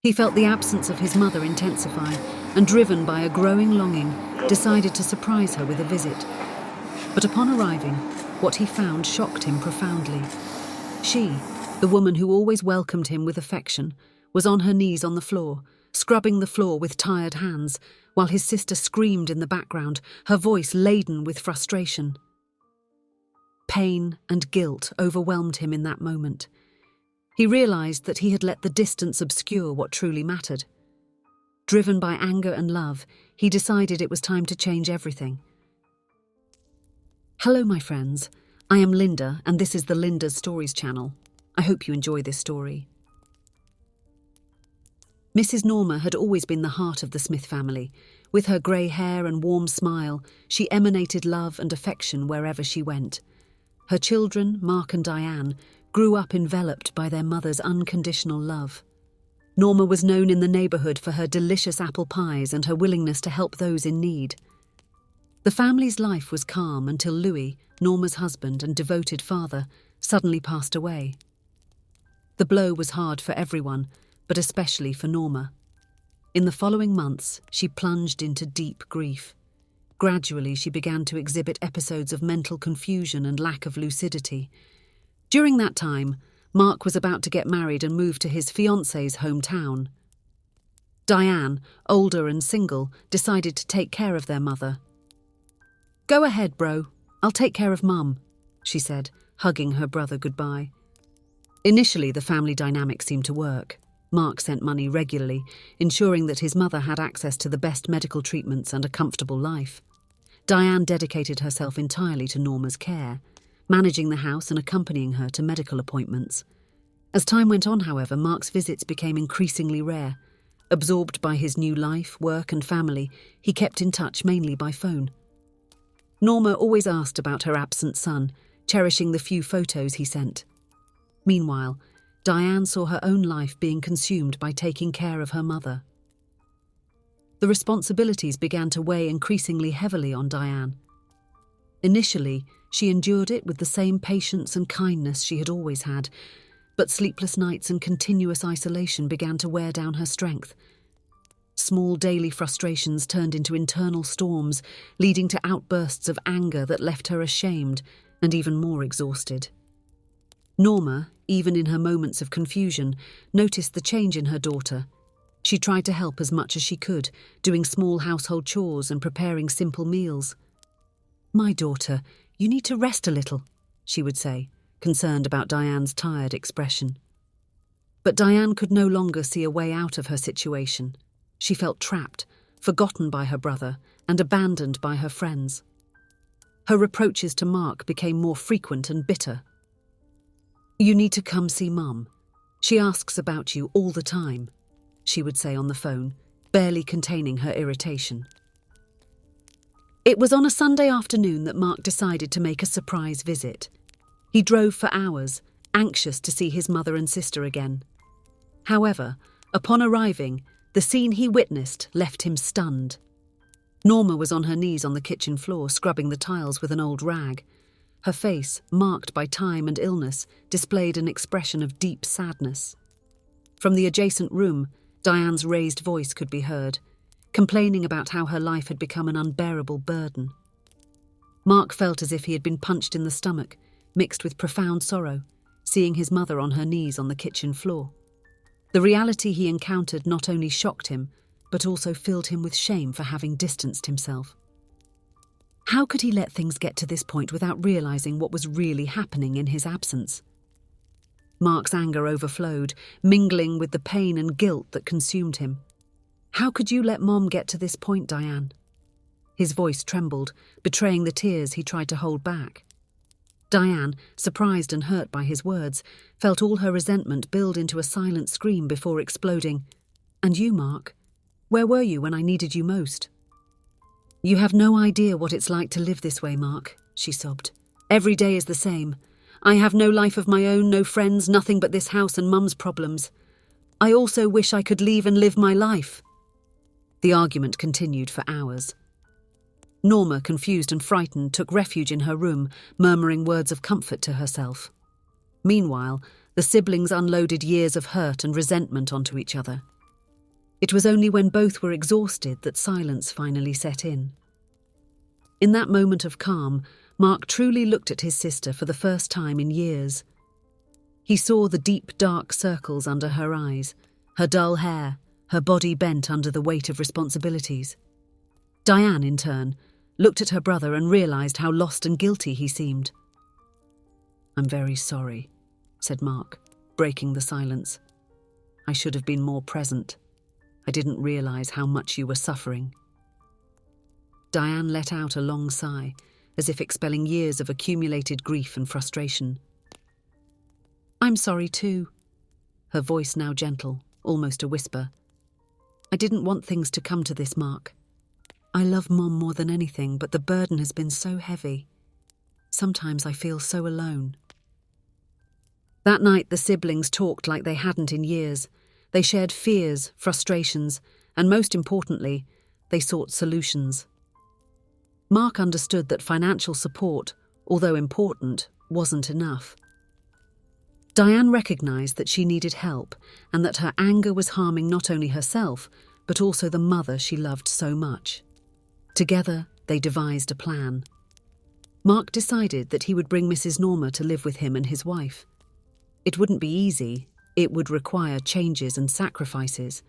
He felt the absence of his mother intensify and, driven by a growing longing, decided to surprise her with a visit. But upon arriving, what he found shocked him profoundly. She, the woman who always welcomed him with affection, was on her knees on the floor, scrubbing the floor with tired hands, while his sister screamed in the background, her voice laden with frustration. Pain and guilt overwhelmed him in that moment. He realized that he had let the distance obscure what truly mattered. Driven by anger and love, he decided it was time to change everything. Hello, my friends. I am Linda, and this is the Linda's Stories channel. I hope you enjoy this story. Mrs. Norma had always been the heart of the Smith family. With her grey hair and warm smile, she emanated love and affection wherever she went. Her children, Mark and Diane, grew up enveloped by their mother's unconditional love. Norma was known in the neighbourhood for her delicious apple pies and her willingness to help those in need. The family's life was calm until Louis, Norma's husband and devoted father, suddenly passed away. The blow was hard for everyone, but especially for Norma. In the following months, she plunged into deep grief. Gradually, she began to exhibit episodes of mental confusion and lack of lucidity. During that time, Mark was about to get married and move to his fiancée's hometown. Diane, older and single, decided to take care of their mother. "Go ahead, bro. I'll take care of Mum," she said, hugging her brother goodbye. Initially, the family dynamic seemed to work. Mark sent money regularly, ensuring that his mother had access to the best medical treatments and a comfortable life. Diane dedicated herself entirely to Norma's care, managing the house and accompanying her to medical appointments. As time went on, however, Mark's visits became increasingly rare. Absorbed by his new life, work and family, he kept in touch mainly by phone. Norma always asked about her absent son, cherishing the few photos he sent. Meanwhile, Diane saw her own life being consumed by taking care of her mother. The responsibilities began to weigh increasingly heavily on Diane. Initially, she endured it with the same patience and kindness she had always had, but sleepless nights and continuous isolation began to wear down her strength. Small daily frustrations turned into internal storms, leading to outbursts of anger that left her ashamed and even more exhausted. Norma, even in her moments of confusion, noticed the change in her daughter. She tried to help as much as she could, doing small household chores and preparing simple meals. "My daughter, you need to rest a little," she would say, concerned about Diane's tired expression. But Diane could no longer see a way out of her situation. She felt trapped, forgotten by her brother, and abandoned by her friends. Her reproaches to Mark became more frequent and bitter. "You need to come see Mum. She asks about you all the time," she would say on the phone, barely containing her irritation. It was on a Sunday afternoon that Mark decided to make a surprise visit. He drove for hours, anxious to see his mother and sister again. However, upon arriving, the scene he witnessed left him stunned. Norma was on her knees on the kitchen floor, scrubbing the tiles with an old rag. Her face, marked by time and illness, displayed an expression of deep sadness. From the adjacent room, Diane's raised voice could be heard, complaining about how her life had become an unbearable burden. Mark felt as if he had been punched in the stomach, mixed with profound sorrow, seeing his mother on her knees on the kitchen floor. The reality he encountered not only shocked him, but also filled him with shame for having distanced himself. How could he let things get to this point without realizing what was really happening in his absence? Mark's anger overflowed, mingling with the pain and guilt that consumed him. "How could you let Mom get to this point, Diane?" His voice trembled, betraying the tears he tried to hold back. Diane, surprised and hurt by his words, felt all her resentment build into a silent scream before exploding. "And you, Mark? Where were you when I needed you most?" "You have no idea what it's like to live this way, Mark," she sobbed. "Every day is the same. I have no life of my own, no friends, nothing but this house and Mum's problems. I also wish I could leave and live my life." The argument continued for hours. Norma, confused and frightened, took refuge in her room, murmuring words of comfort to herself. Meanwhile, the siblings unloaded years of hurt and resentment onto each other. It was only when both were exhausted that silence finally set in. In that moment of calm, Mark truly looked at his sister for the first time in years. He saw the deep, dark circles under her eyes, her dull hair, her body bent under the weight of responsibilities. Diane, in turn, looked at her brother and realised how lost and guilty he seemed. "I'm very sorry," said Mark, breaking the silence. "I should have been more present. I didn't realise how much you were suffering." Diane let out a long sigh, as if expelling years of accumulated grief and frustration. "I'm sorry too," her voice now gentle, almost a whisper. "I didn't want things to come to this, Mark. I love Mom more than anything, but the burden has been so heavy. Sometimes I feel so alone." That night the siblings talked like they hadn't in years. They shared fears, frustrations, and most importantly, they sought solutions. Mark understood that financial support, although important, wasn't enough. Diane recognised that she needed help and that her anger was harming not only herself, but also the mother she loved so much. Together, they devised a plan. Mark decided that he would bring Mrs. Norma to live with him and his wife. It wouldn't be easy, it would require changes and sacrifices,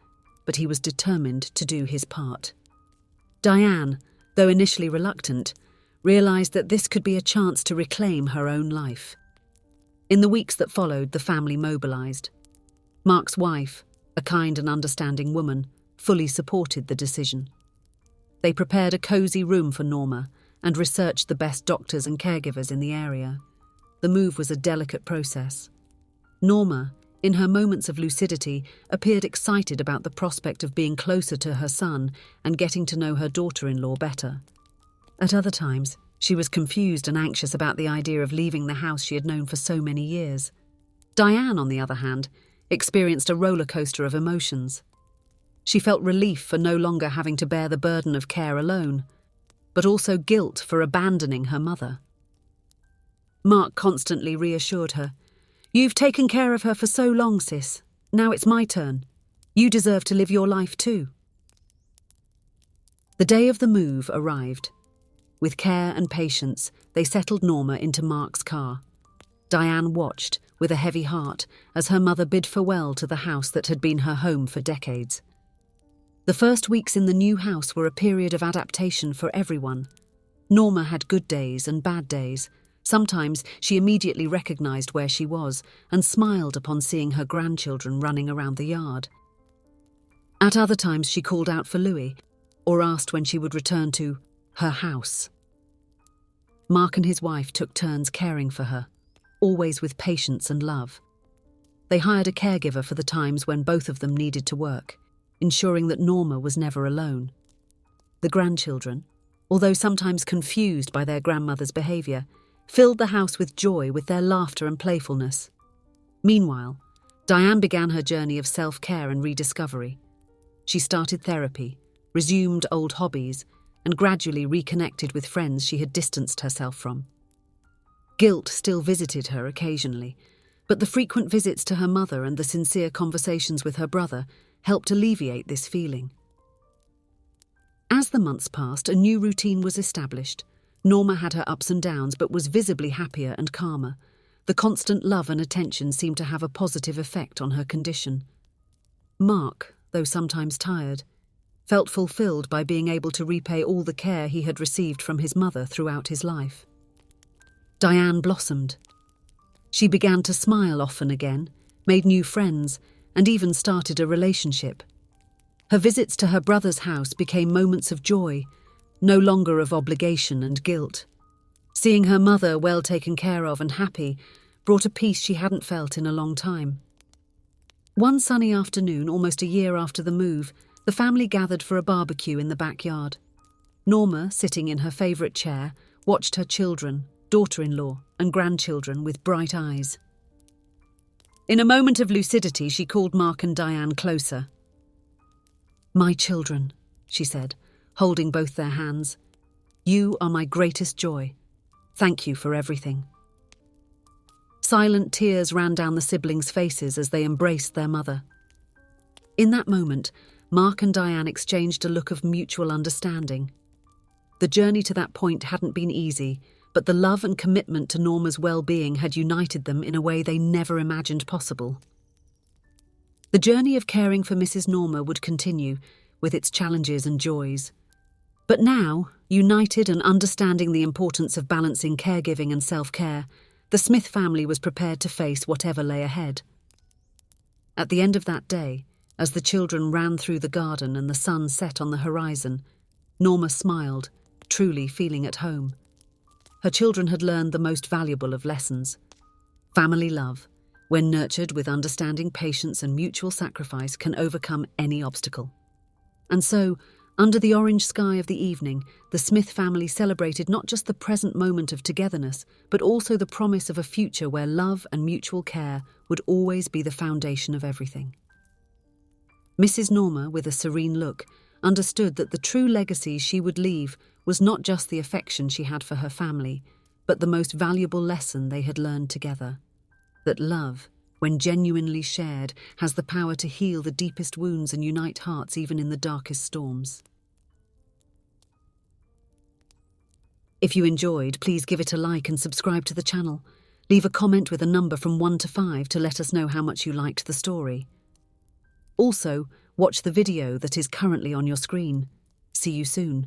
but he was determined to do his part. Diane, though initially reluctant, realised that this could be a chance to reclaim her own life. In the weeks that followed, the family mobilised. Mark's wife, a kind and understanding woman, fully supported the decision. They prepared a cosy room for Norma and researched the best doctors and caregivers in the area. The move was a delicate process. Norma, in her moments of lucidity, appeared excited about the prospect of being closer to her son and getting to know her daughter-in-law better. At other times, she was confused and anxious about the idea of leaving the house she had known for so many years. Diane, on the other hand, experienced a roller coaster of emotions. She felt relief for no longer having to bear the burden of care alone, but also guilt for abandoning her mother. Mark constantly reassured her. "You've taken care of her for so long, sis. Now it's my turn. You deserve to live your life too." The day of the move arrived. With care and patience, they settled Norma into Mark's car. Diane watched, with a heavy heart, as her mother bid farewell to the house that had been her home for decades. The first weeks in the new house were a period of adaptation for everyone. Norma had good days and bad days. Sometimes she immediately recognised where she was and smiled upon seeing her grandchildren running around the yard. At other times she called out for Louis, or asked when she would return to her house. Mark and his wife took turns caring for her, always with patience and love. They hired a caregiver for the times when both of them needed to work, ensuring that Norma was never alone. The grandchildren, although sometimes confused by their grandmother's behaviour, filled the house with joy with their laughter and playfulness. Meanwhile, Diane began her journey of self-care and rediscovery. She started therapy, resumed old hobbies, and gradually reconnected with friends she had distanced herself from. Guilt still visited her occasionally, but the frequent visits to her mother and the sincere conversations with her brother helped alleviate this feeling. As the months passed, a new routine was established. Norma had her ups and downs, but was visibly happier and calmer. The constant love and attention seemed to have a positive effect on her condition. Mark, though sometimes tired, felt fulfilled by being able to repay all the care he had received from his mother throughout his life. Diane blossomed. She began to smile often again, made new friends, and even started a relationship. Her visits to her brother's house became moments of joy, no longer of obligation and guilt. Seeing her mother well taken care of and happy brought a peace she hadn't felt in a long time. One sunny afternoon, almost a year after the move, the family gathered for a barbecue in the backyard. Norma, sitting in her favourite chair, watched her children, daughter-in-law, and grandchildren with bright eyes. In a moment of lucidity, she called Mark and Diane closer. "My children," she said, holding both their hands. "You are my greatest joy. Thank you for everything." Silent tears ran down the siblings' faces as they embraced their mother. In that moment, Mark and Diane exchanged a look of mutual understanding. The journey to that point hadn't been easy, but the love and commitment to Norma's well-being had united them in a way they never imagined possible. The journey of caring for Mrs. Norma would continue, with its challenges and joys. But now, united and understanding the importance of balancing caregiving and self-care, the Smith family was prepared to face whatever lay ahead. At the end of that day, as the children ran through the garden and the sun set on the horizon, Norma smiled, truly feeling at home. Her children had learned the most valuable of lessons. Family love, when nurtured with understanding, patience and mutual sacrifice, can overcome any obstacle. And so, under the orange sky of the evening, the Smith family celebrated not just the present moment of togetherness, but also the promise of a future where love and mutual care would always be the foundation of everything. Mrs. Norma, with a serene look, understood that the true legacy she would leave was not just the affection she had for her family, but the most valuable lesson they had learned together. That love, when genuinely shared, has the power to heal the deepest wounds and unite hearts even in the darkest storms. If you enjoyed, please give it a like and subscribe to the channel. Leave a comment with a number from 1 to 5 to let us know how much you liked the story. Also, watch the video that is currently on your screen. See you soon.